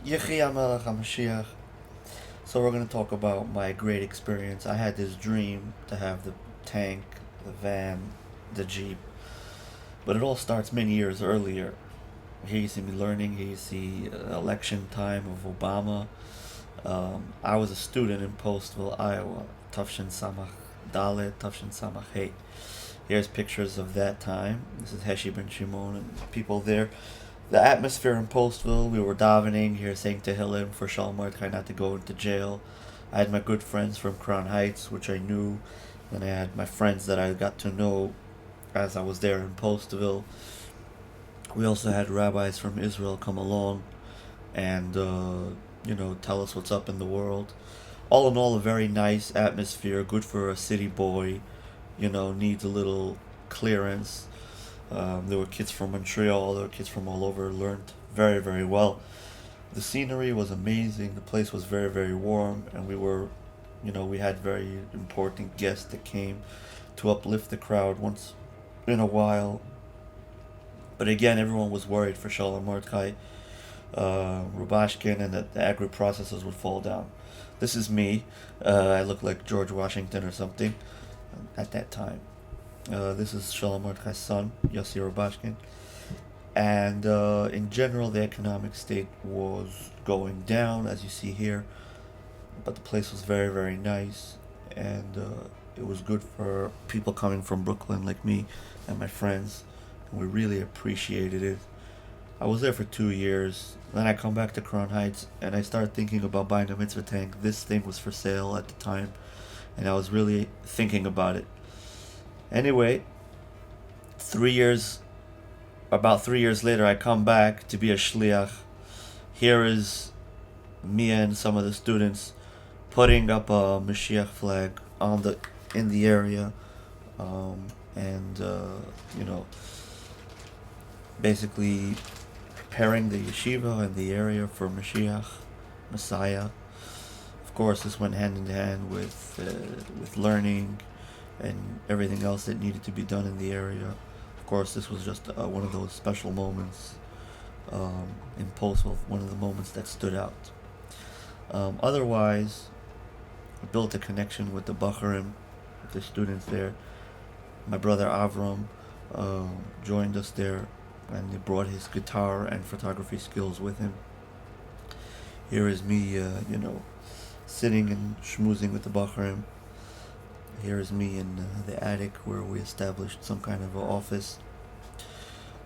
Yechi, המלך, המשיח. So we're going to talk about my great experience. I had this dream to have the tank, the van, the jeep, but it all starts many years earlier. Here you see me learning. Here you see election time of Obama. I was a student in Postville, Iowa. Tufshin Samach Dalet, Tufshin Samach Hey. Here's pictures of that time. This is Heshi ben Shimon and people there. The atmosphere in Postville, we were davening here, saying Tehillim for Shalom Mordechai not to go into jail. I had my good friends from Crown Heights, which I knew, and I had my friends that I got to know as I was there in Postville. We also had rabbis from Israel come along and, tell us what's up in the world. All in all, a very nice atmosphere, good for a city boy, needs a little clearance. There were kids from Montreal, there were kids from all over, learned very, very well. The scenery was amazing, the place was very, very warm, and we had very important guests that came to uplift the crowd once in a while. But again, everyone was worried for Shalom Mordechai, Rubashkin, and that the agri-processors would fall down. This is me. I look like George Washington or something at that time. This is Shalom Mordechai's son, Yossi Rubashkin. And in general, the economic state was going down, as you see here. But the place was very, very nice. And it was good for people coming from Brooklyn like me and my friends. And we really appreciated it. I was there for 2 years. Then I come back to Crown Heights, and I started thinking about buying a mitzvah tank. This thing was for sale at the time. And I was really thinking about it. Anyway, about 3 years later, I come back to be a shliach. Here is me and some of the students putting up a Meshiach flag in the area, basically preparing the yeshiva and the area for Mashiach, Messiah. Of course, this went hand in hand with learning and everything else that needed to be done in the area. Of course, this was just one of those special moments in Postville, one of the moments that stood out. Otherwise, I built a connection with the Bacharim, with the students there. My brother Avram joined us there, and he brought his guitar and photography skills with him. Here is me, sitting and schmoozing with the Bacharim. Here is me in the attic where we established some kind of an office.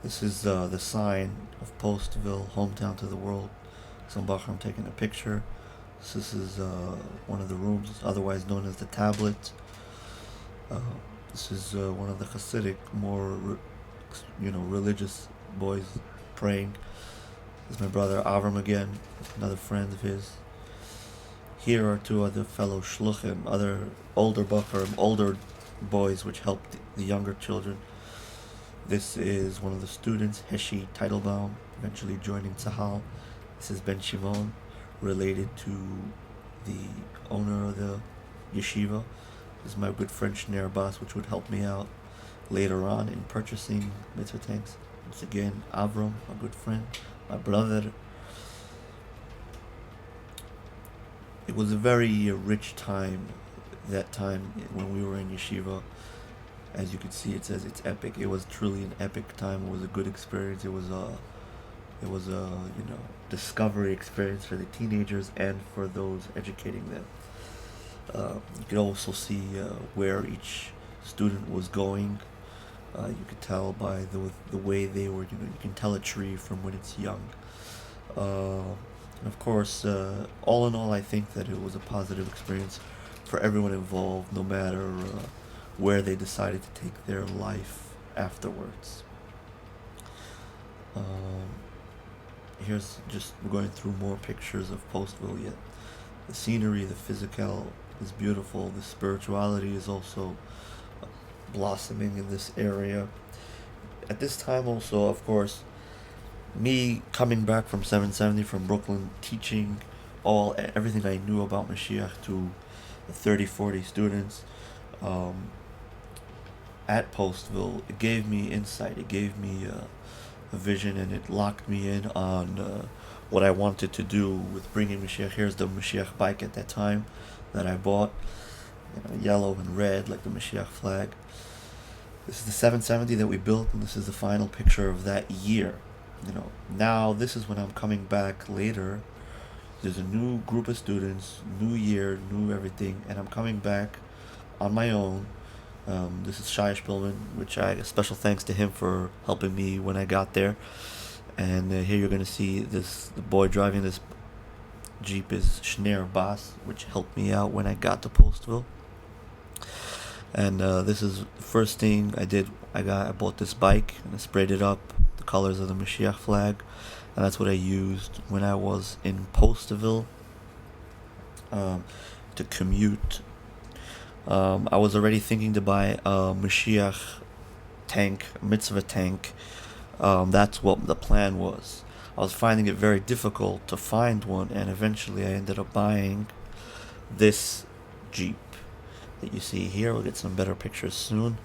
This is the sign of Postville, hometown to the world. Some Bacharim taking a picture. This is one of the rooms, otherwise known as the tablet. This is one of the Hasidic, more religious boys praying. This is my brother Avram again, another friend of his. Here are two other fellow shluchim, other older Bacharim, older boys which helped the younger children. This is one of the students, Heshi Teitelbaum, eventually joining Tzahal. This is Ben Shimon, related to the owner of the yeshiva. This is my good friend Shner Bas, which would help me out later on in purchasing mitzvah tanks. Once again, Avram, my good friend, my brother. It was a very rich time, that time when we were in yeshiva. As you can see, it says it's epic. It was truly an epic time. It was a good experience. It was a discovery experience for the teenagers and for those educating them. You could also see where each student was going. You could tell by the way they were. You can tell a tree from when it's young. And of course, all in all, I think that it was a positive experience for everyone involved, no matter where they decided to take their life afterwards. Here's just going through more pictures of Postville yet. The scenery, the physical is beautiful. The spirituality is also blossoming in this area. At this time also, of course, me coming back from 770 from Brooklyn, teaching everything I knew about Mashiach to the 30-40 students at Postville, it gave me insight, it gave me a vision, and it locked me in on what I wanted to do with bringing Mashiach. Here's the Mashiach bike at that time that I bought, yellow and red like the Mashiach flag. This is the 770 that we built, and this is the final picture of that year. Now this is when I'm coming back later. There's a new group of students, new year, new everything, and I'm coming back on my own. This is Shai Spielman, which a special thanks to him for helping me when I got there. And here you're going to see the boy driving this Jeep is Schneer Bass, which helped me out when I got to Postville. And this is the first thing I did. I bought this bike and I sprayed it up the colors of the Mashiach flag, and that's what I used when I was in Postville to commute. I was already thinking to buy a Mashiach tank, a mitzvah tank. That's what the plan was. I was finding it very difficult to find one, and eventually I ended up buying this Jeep that you see here. We'll get some better pictures soon.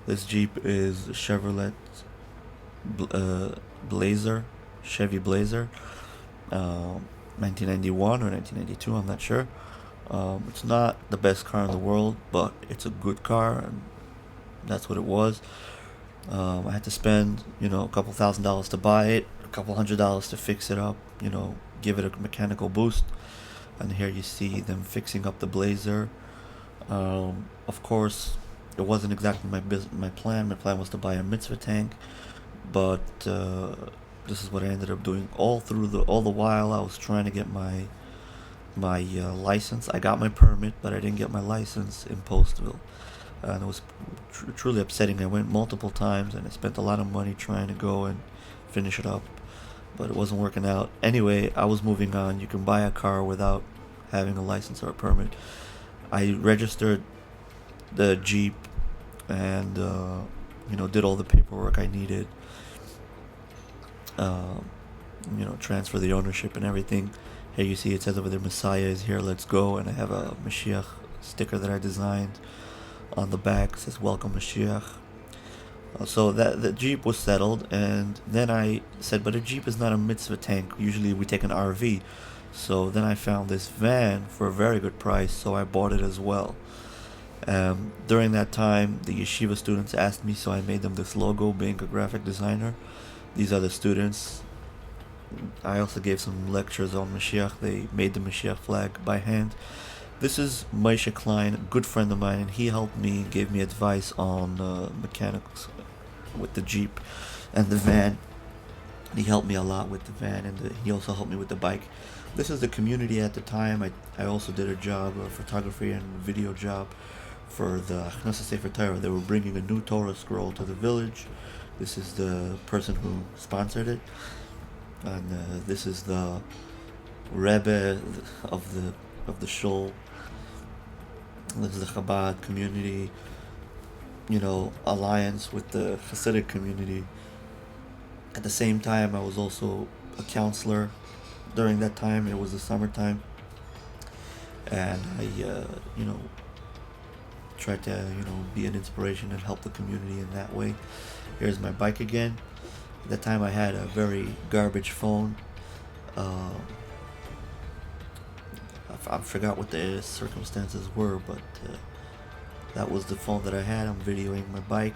This Jeep is a Chevrolet Blazer, Chevy Blazer, 1991 or 1992, I'm not sure. It's not the best car in the world, but it's a good car, and that's what it was. I had to spend, a couple $1,000s to buy it, a couple $100s to fix it up, give it a mechanical boost. And here you see them fixing up the Blazer. Of course, it wasn't exactly my plan. My plan was to buy a mitzvah tank, but this is what I ended up doing all the while I was trying to get my license. I got my permit, but I didn't get my license in Postville, and it was truly upsetting. I went multiple times, and I spent a lot of money trying to go and finish it up, but it wasn't working out. Anyway, I was moving on. You can buy a car without having a license or a permit. I registered the Jeep and did all the paperwork I needed. Transfer the ownership and everything. Here you see it says over there, Messiah is here, let's go. And I have a Mashiach sticker that I designed on the back. It says welcome Mashiach. So that the Jeep was settled, and then I said, but a Jeep is not a mitzvah tank. Usually we take an RV. So then I found this van for a very good price, so I bought it as well. During that time, the yeshiva students asked me, so I made them this logo, being a graphic designer. These are the students. I also gave some lectures on Mashiach. They made the Mashiach flag by hand. This is Moshe Klein, a good friend of mine, and he helped me, gave me advice on mechanics with the Jeep and the van. He helped me a lot with the van, and he also helped me with the bike. This is the community at the time. I also did a job, a photography and video job for the Achnasa Sefer Torah. They were bringing a new Torah scroll to the village. This is the person who sponsored it, and this is the Rebbe of the shul. This is the Chabad community, alliance with the Hasidic community. At the same time, I was also a counselor. During that time, it was the summertime, and I, tried to, be an inspiration and help the community in that way. Here's my bike again. At that time, I had a very garbage phone. I forgot what the circumstances were, but that was the phone that I had. I'm videoing my bike.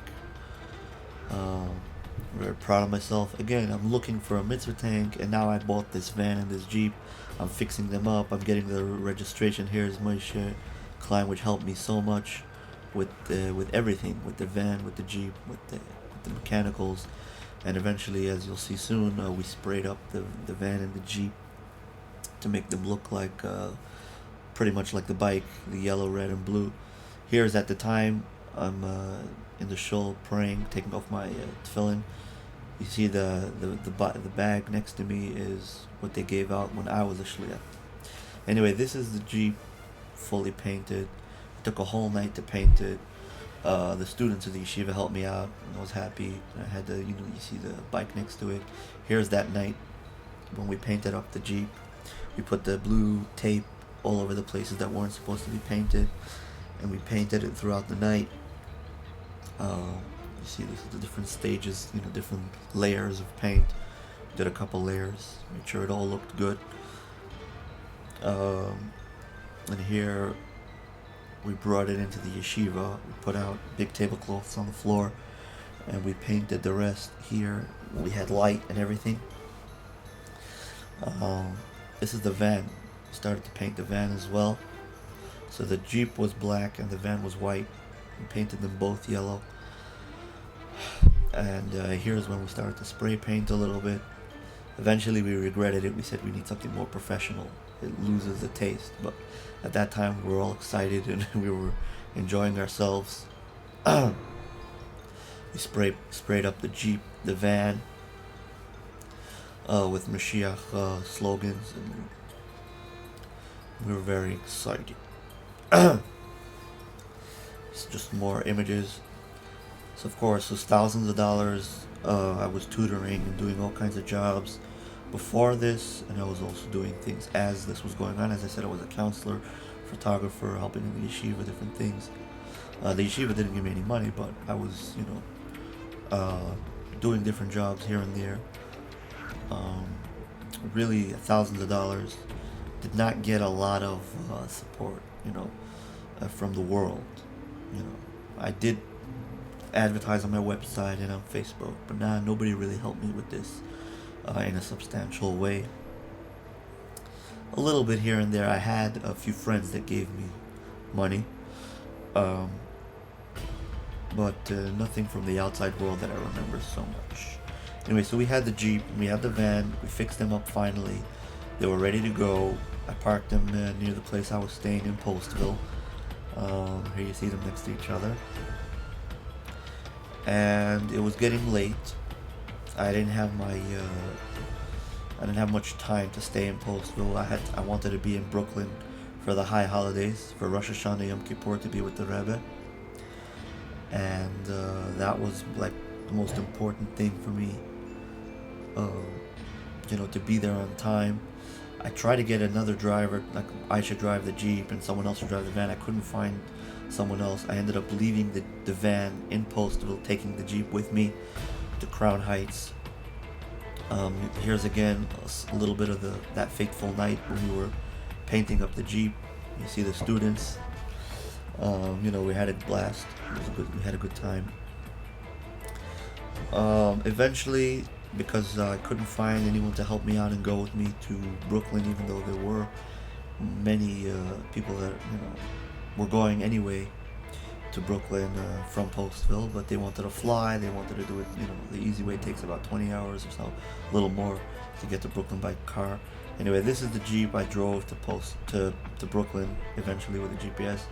Very proud of myself. Again, I'm looking for a mitzvah tank, and now I bought this van and this Jeep. I'm fixing them up. I'm getting the registration. Here's Moshe Klein, which helped me so much with everything, with the van, with the Jeep, with the mechanicals, and eventually, as you'll see soon, we sprayed up the van and the Jeep to make them look like pretty much like the bike, the yellow, red, and blue. Here's at the time I'm in the shul praying, taking off my tefillin. You see the bag next to me is what they gave out when I was a shliach. Anyway, this is the Jeep, fully painted. It took a whole night to paint it. The students of the yeshiva helped me out, and I was happy. I had the, you see the bike next to it. Here's that night when we painted up the Jeep. We put the blue tape all over the places that weren't supposed to be painted, and we painted it throughout the night. You see, this is the different stages, different layers of paint. did a couple layers, made sure it all looked good. And here we brought it into the yeshiva. We put out big tablecloths on the floor, and we painted the rest here. We had light and everything. This is the van. Started to paint the van as well. So the Jeep was black and the van was white. We painted them both yellow. And here's when we started to spray paint a little bit. Eventually we regretted it. We said we need something more professional. It loses the taste. But at that time we were all excited and we were enjoying ourselves. We sprayed up the Jeep, the van, with Mashiach slogans, and we were very excited. It's just more images. So of course, it was thousands of dollars. I was tutoring and doing all kinds of jobs before this, and I was also doing things as this was going on. As I said, I was a counselor, photographer, helping in the yeshiva, different things. The yeshiva didn't give me any money, but I was, doing different jobs here and there. Really, thousands of dollars. Did not get a lot of support, from the world. I did advertise on my website and on Facebook, but nobody really helped me with this in a substantial way. A little bit here and there. I had a few friends that gave me money, but nothing from the outside world that I remember so much. Anyway, so we had the Jeep, we had the van, we fixed them up finally. They were ready to go. I parked them near the place I was staying in Postville. Here you see them next to each other. And it was getting late. I didn't have much time to stay in Postville. I wanted to be in Brooklyn for the high holidays, for Rosh Hashanah, Yom Kippur, to be with the Rebbe. And that was like the most important thing for me, to be there on time. I tried to get another driver, like I should drive the Jeep and someone else should drive the van. I couldn't find someone else. I ended up leaving the van in Postville, taking the Jeep with me to Crown Heights. Here's again a little bit of that fateful night when we were painting up the Jeep. You see the students. We had a blast. We had a good time. Eventually, because I couldn't find anyone to help me out and go with me to Brooklyn, even though there were many people that were going anyway to Brooklyn from Postville, but they wanted to fly. They wanted to do it. The easy way takes about 20 hours or so, a little more, to get to Brooklyn by car. Anyway, this is the Jeep I drove to Brooklyn eventually with the GPS,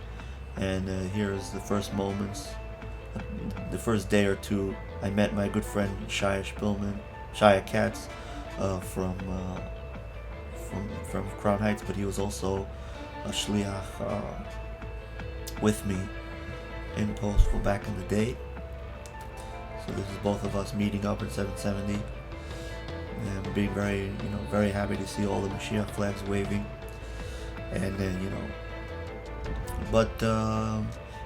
and here's the first moments. The first day or two, I met my good friend Shia Katz, from Crown Heights, but he was also a shliach with me in Postville back in the day. So this is both of us meeting up in 770 and being very, very happy to see all the Mashiach flags waving. And then, but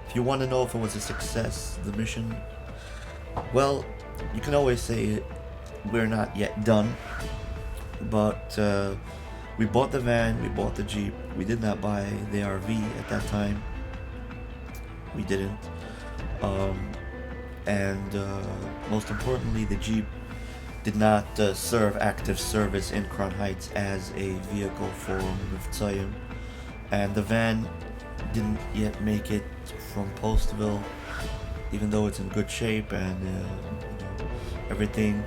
if you want to know if it was a success, the mission, well, you can always say we're not yet done, but we bought the van, we bought the Jeep. We did not buy the RV at that time. We didn't. And most importantly, the Jeep did not serve active service in Crown Heights as a vehicle for vekayam, and the van didn't yet make it from Postville, even though it's in good shape and everything.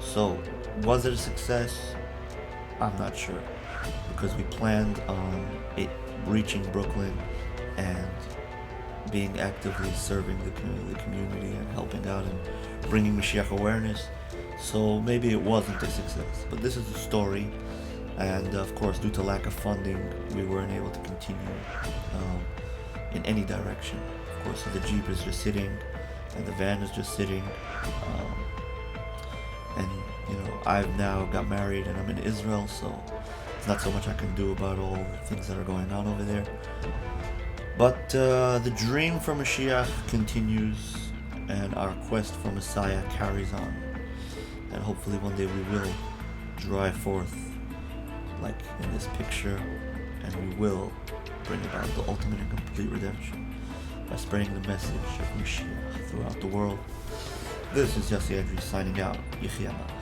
So was it a success? I'm not sure, because we planned on it reaching Brooklyn and being actively serving the community and helping out and bringing Mashiach awareness. So maybe it wasn't a success, but this is the story. And of course, due to lack of funding, we weren't able to continue in any direction. Of course, so the Jeep is just sitting, and the van is just sitting. And I've now got married, and I'm in Israel, so there's not so much I can do about all the things that are going on over there. But the dream for Mashiach continues, and our quest for Messiah carries on. And hopefully one day we will drive forth like in this picture, and we will bring about the ultimate and complete redemption by spreading the message of Meshiach throughout the world. This is Yossi Edery signing out. Yechi, hamelech.